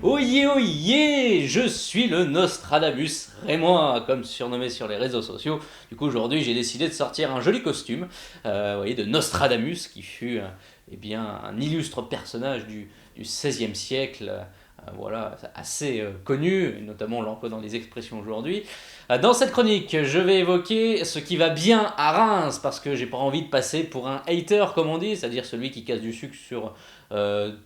Oyez, oyez, je suis le Nostradamus Rémois, comme surnommé sur les réseaux sociaux. Du coup, aujourd'hui, j'ai décidé de sortir un joli costume, vous voyez, de Nostradamus, qui fut un illustre personnage du XVIe siècle, voilà, assez connu, notamment on l'emploie dans les expressions aujourd'hui. Dans cette chronique, je vais évoquer ce qui va bien à Reims, parce que j'ai pas envie de passer pour un hater, comme on dit, c'est-à-dire celui qui casse du sucre sur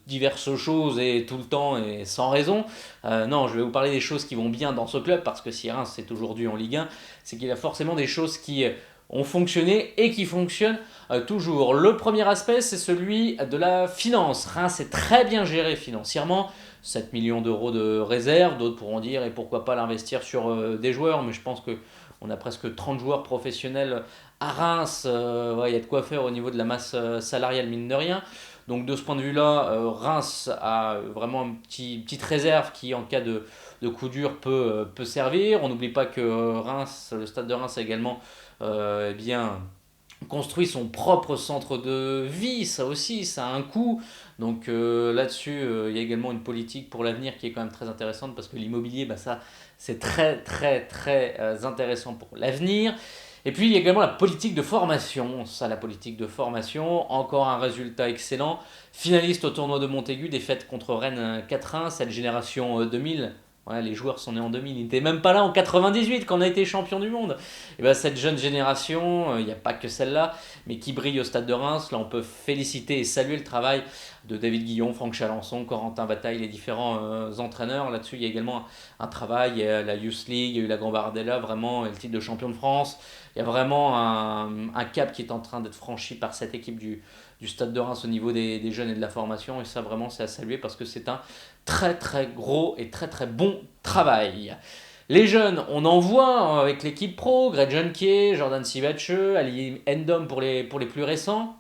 diverses choses et tout le temps et sans raison. Non, je vais vous parler des choses qui vont bien dans ce club, parce que si Reims est aujourd'hui en Ligue 1, c'est qu'il y a forcément des choses qui ont fonctionné et qui fonctionnent toujours. Le premier aspect, c'est celui de la finance. Reims est très bien géré financièrement. 7 millions d'euros de réserve, d'autres pourront dire et pourquoi pas l'investir sur des joueurs, mais je pense que on a presque 30 joueurs professionnels à Reims, ouais, il y a de quoi faire au niveau de la masse salariale, mine de rien. Donc de ce point de vue-là, Reims a vraiment une petite réserve qui, en cas de coup dur, peut servir. On n'oublie pas que Reims, le stade de Reims a également eh bien, construit son propre centre de vie, ça aussi, ça a un coût. Donc là-dessus, il y a également une politique pour l'avenir qui est quand même très intéressante, parce que l'immobilier, bah, ça, c'est très très très intéressant pour l'avenir. Et puis il y a également la politique de formation. Ça, la politique de formation, encore un résultat excellent. Finaliste au tournoi de Montaigu, défaite contre Rennes 4-1, cette génération 2000. Ouais, les joueurs sont nés en 2000, ils n'étaient même pas là en 98 quand on a été champion du monde. Et ben, cette jeune génération, il n'y a pas que celle-là, mais qui brille au stade de Reims. Là, on peut féliciter et saluer le travail de David Guillon, Franck Chalençon, Corentin Bataille, les différents entraîneurs. Là-dessus, il y a également un travail. Il y a la Youth League, il y a eu la Gambardella, vraiment, et le titre de champion de France. Il y a vraiment un cap qui est en train d'être franchi par cette équipe du Stade de Reims au niveau des jeunes et de la formation. Et ça, vraiment, c'est à saluer, parce que c'est un très très gros et très très bon travail. Les jeunes, on en voit avec l'équipe pro, Greg Junkier, Jordan Sivache, Ali Endom pour les plus récents.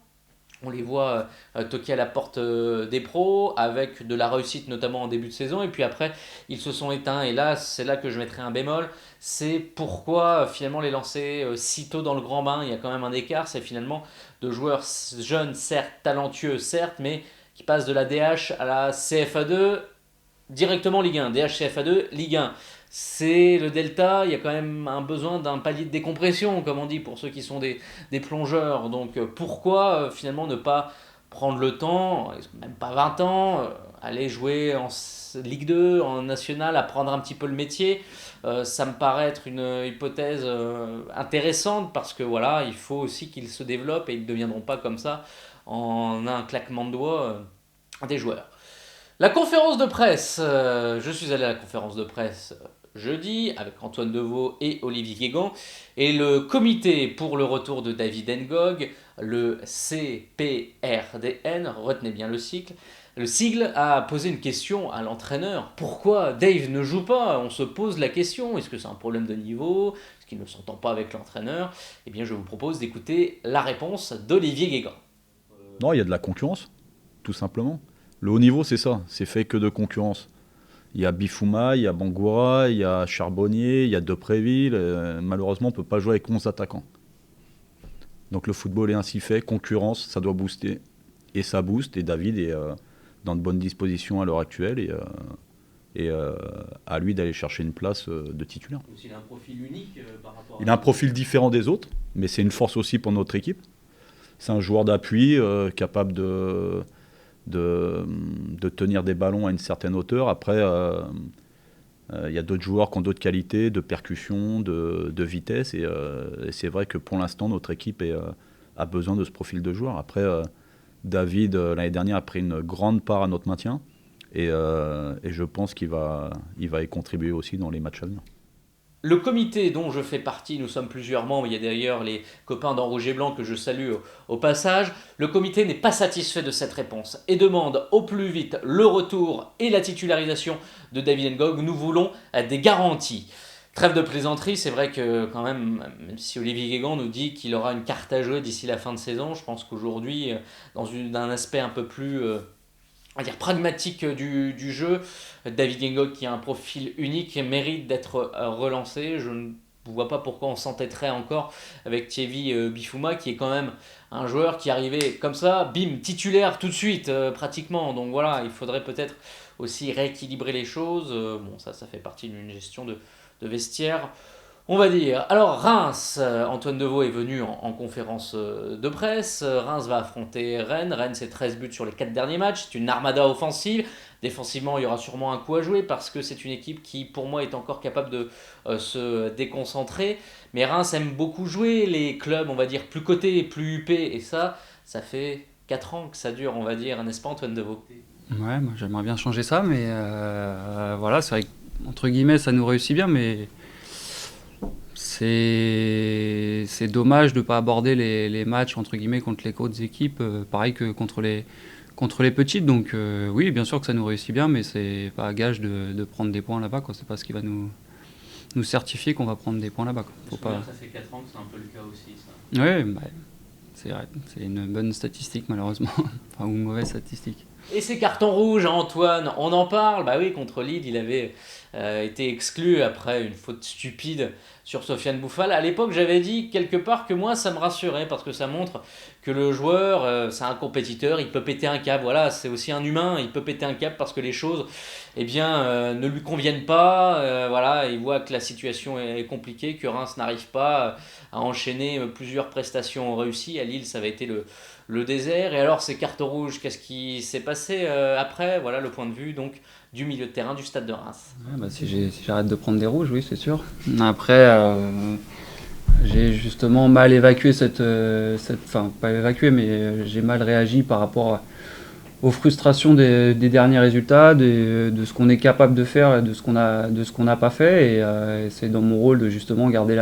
On les voit toquer à la porte des pros, avec de la réussite notamment en début de saison, et puis après ils se sont éteints. Et là, c'est là que je mettrai un bémol, c'est pourquoi finalement les lancer si tôt dans le grand bain. Il y a quand même un écart, c'est finalement de joueurs jeunes, certes, talentueux, certes, mais qui passent de la DH à la CFA2, directement Ligue 1, DH CFA2, Ligue 1. C'est le delta, il y a quand même un besoin d'un palier de décompression, comme on dit, pour ceux qui sont des plongeurs. Donc pourquoi finalement ne pas prendre le temps, même pas 20 ans, aller jouer en Ligue 2, en National, apprendre un petit peu le métier. Ça me paraît être une hypothèse intéressante, parce que voilà, il faut aussi qu'ils se développent, et ils ne deviendront pas comme ça en un claquement de doigts des joueurs. La conférence de presse, je suis allé à la conférence de presse jeudi avec Antoine Deveau et Olivier Guégan, et le comité pour le retour de David Ngog, le CPRDN, retenez bien le sigle, a posé une question à l'entraîneur. Pourquoi Dave ne joue pas? On se pose la question. Est-ce que c'est un problème de niveau? Est-ce qu'il ne s'entend pas avec l'entraîneur? Eh bien, je vous propose d'écouter la réponse d'Olivier Guégan. Non, il y a de la concurrence, tout simplement. Le haut niveau, c'est ça. C'est fait que de concurrence. Il y a Bifouma, il y a Bangoura, il y a Charbonnier, il y a Depréville. Malheureusement, on ne peut pas jouer avec 11 attaquants. Donc le football est ainsi fait. Concurrence, ça doit booster. Et ça booste. Et David est dans de bonnes dispositions à l'heure actuelle. Et à lui d'aller chercher une place de titulaire. Il a un profil unique par rapport à... Il a un profil différent des autres, mais c'est une force aussi pour notre équipe. C'est un joueur d'appui capable de tenir des ballons à une certaine hauteur. Après, y a d'autres joueurs qui ont d'autres qualités, de percussion, de vitesse. Et c'est vrai que pour l'instant, notre équipe a besoin de ce profil de joueur. Après, David, l'année dernière, a pris une grande part à notre maintien. Et je pense qu'il va y contribuer aussi dans les matchs à venir. Le comité dont je fais partie, nous sommes plusieurs membres, il y a d'ailleurs les copains d'En Rouge et Blanc que je salue au passage. Le comité n'est pas satisfait de cette réponse et demande au plus vite le retour et la titularisation de David Ngog. Nous voulons des garanties. Trêve de plaisanterie, c'est vrai que quand même si Olivier Guégan nous dit qu'il aura une carte à jouer d'ici la fin de saison, je pense qu'aujourd'hui, dans un aspect un peu plus... on va dire pragmatique du jeu, David Ngog, qui a un profil unique, mérite d'être relancé. Je ne vois pas pourquoi on s'entêterait encore avec Thierry Bifouma, qui est quand même un joueur qui arrivait comme ça, bim, titulaire tout de suite pratiquement. Donc voilà, il faudrait peut-être aussi rééquilibrer les choses. Bon, ça fait partie d'une gestion de vestiaire, on va dire. Alors Reims, Antoine Deveau est venu en conférence de presse. Reims va affronter Rennes. Rennes, c'est 13 buts sur les 4 derniers matchs. C'est une armada offensive. Défensivement, il y aura sûrement un coup à jouer parce que c'est une équipe qui, pour moi, est encore capable de se déconcentrer. Mais Reims aime beaucoup jouer. Les clubs, on va dire, plus cotés, plus huppés. Et ça fait 4 ans que ça dure, on va dire, n'est-ce pas, Antoine Deveau? Ouais, moi j'aimerais bien changer ça, mais voilà, c'est vrai qu'entre guillemets ça nous réussit bien, mais c'est dommage de ne pas aborder les matchs entre guillemets contre les autres équipes, pareil que contre les petites. Donc oui, bien sûr que ça nous réussit bien, mais c'est pas gage de prendre des points là-bas, quoi. C'est pas ce qui va nous certifier qu'on va prendre des points là-bas, quoi. Faut pas... Ça fait 4 ans que c'est un peu le cas aussi, ça. Oui, bah, c'est vrai, c'est une bonne statistique malheureusement, enfin, ou une mauvaise statistique. Et ces cartons rouges, Antoine, on en parle. Bah oui, contre Lille, il avait été exclu après une faute stupide sur Sofiane Bouffal. À l'époque, j'avais dit quelque part que moi, ça me rassurait parce que ça montre que le joueur, c'est un compétiteur, il peut péter un câble. Voilà, c'est aussi un humain, il peut péter un câble parce que les choses, eh bien, ne lui conviennent pas. Voilà, il voit que la situation est compliquée, que Reims n'arrive pas à enchaîner plusieurs prestations réussies. À Lille, ça avait été le désert. Et alors, ces cartes rouges, qu'est-ce qui s'est passé après? Voilà le point de vue donc du milieu de terrain du Stade de Reims. Ouais, bah, si j'arrête de prendre des rouges, oui, c'est sûr. Après, j'ai justement mal évacué enfin, pas évacué, mais j'ai mal réagi par rapport aux frustrations des derniers résultats, de ce qu'on est capable de faire et de ce qu'on n'a pas fait. Et c'est dans mon rôle de justement garder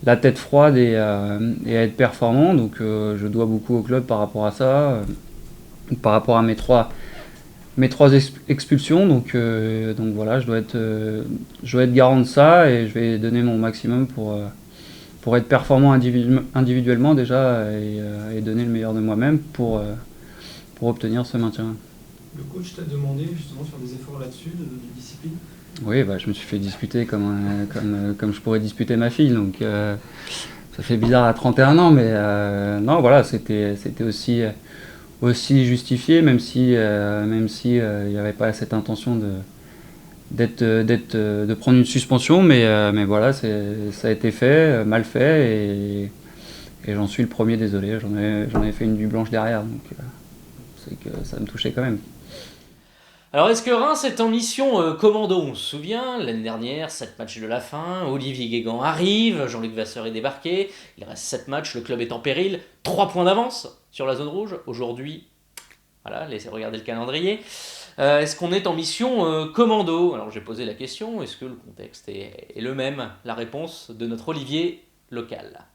la tête froide et à être performant. Donc je dois beaucoup au club par rapport à ça, par rapport à mes trois expulsions. Donc voilà, je dois être garant de ça et je vais donner mon maximum pour être performant individuellement déjà et donner le meilleur de moi-même pour obtenir ce maintien. Le coach t'a demandé justement de faire des efforts là-dessus, de discipline? Oui, bah, je me suis fait disputer comme je pourrais disputer ma fille, donc ça fait bizarre à 31 ans, mais non, voilà, c'était aussi justifié, même si il n'y avait pas cette intention de prendre une suspension, mais voilà, ça a été fait, mal fait, et j'en suis le premier désolé, j'en ai fait une nuit blanche derrière, donc c'est que ça me touchait quand même. Alors, est-ce que Reims est en mission commando? On se souvient, l'année dernière, 7 matchs de la fin, Olivier Guégan arrive, Jean-Luc Vasseur est débarqué, il reste 7 matchs, le club est en péril, 3 points d'avance sur la zone rouge. Aujourd'hui, voilà, laissez regarder le calendrier. Est-ce qu'on est en mission commando? Alors, j'ai posé la question, est-ce que le contexte est le même? La réponse de notre Olivier local.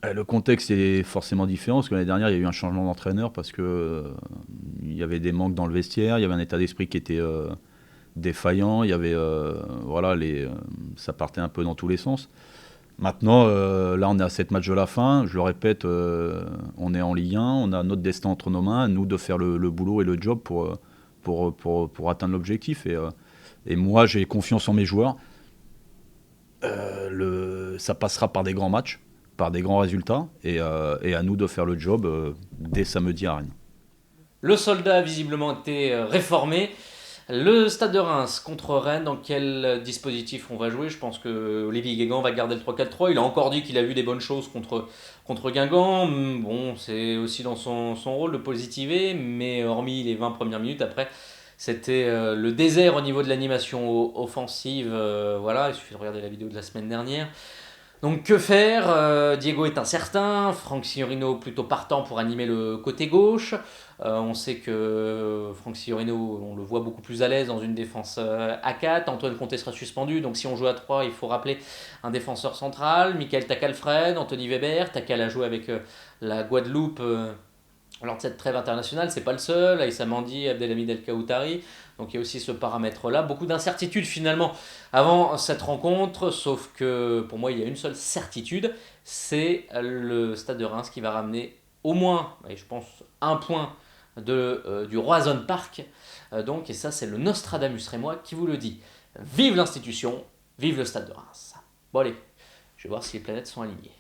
Le contexte est forcément différent parce que l'année dernière, il y a eu un changement d'entraîneur parce que il y avait des manques dans le vestiaire, il y avait un état d'esprit qui était défaillant, il y avait voilà, ça partait un peu dans tous les sens. Maintenant, là, on est à 7 matchs de la fin. Je le répète, on est en Ligue 1, on a notre destin entre nos mains, nous de faire le boulot et le job pour atteindre l'objectif. Et moi, j'ai confiance en mes joueurs. Ça passera par des grands matchs, par des grands résultats, et à nous de faire le job dès samedi à Rennes. Le soldat a visiblement été réformé. Le Stade de Reims contre Rennes, dans quel dispositif on va jouer? Je pense que Olivier Guégan va garder le 3-4-3. Il a encore dit qu'il a vu des bonnes choses contre Guingamp. Bon, c'est aussi dans son rôle de positiver, mais hormis les 20 premières minutes, après, c'était le désert au niveau de l'animation offensive. Voilà, il suffit de regarder la vidéo de la semaine dernière. Donc que faire? Diego est incertain, Franck Signorino plutôt partant pour animer le côté gauche. On sait que Franck Signorino, on le voit beaucoup plus à l'aise dans une défense à 4. Antoine Conté sera suspendu, donc si on joue à 3, il faut rappeler un défenseur central. Michael Tacalfred, Anthony Weber. Tacal a joué avec la Guadeloupe lors de cette trêve internationale, c'est pas le seul. Aïssa Mandi, Abdelhamid El Kaoutari. Donc il y a aussi ce paramètre-là. Beaucoup d'incertitudes finalement avant cette rencontre, sauf que pour moi il y a une seule certitude, c'est le Stade de Reims qui va ramener au moins, et je pense, un point du Roazhon Park. Donc, et ça c'est le Nostradamus rémois qui vous le dit. Vive l'institution, vive le Stade de Reims. Bon allez, je vais voir si les planètes sont alignées.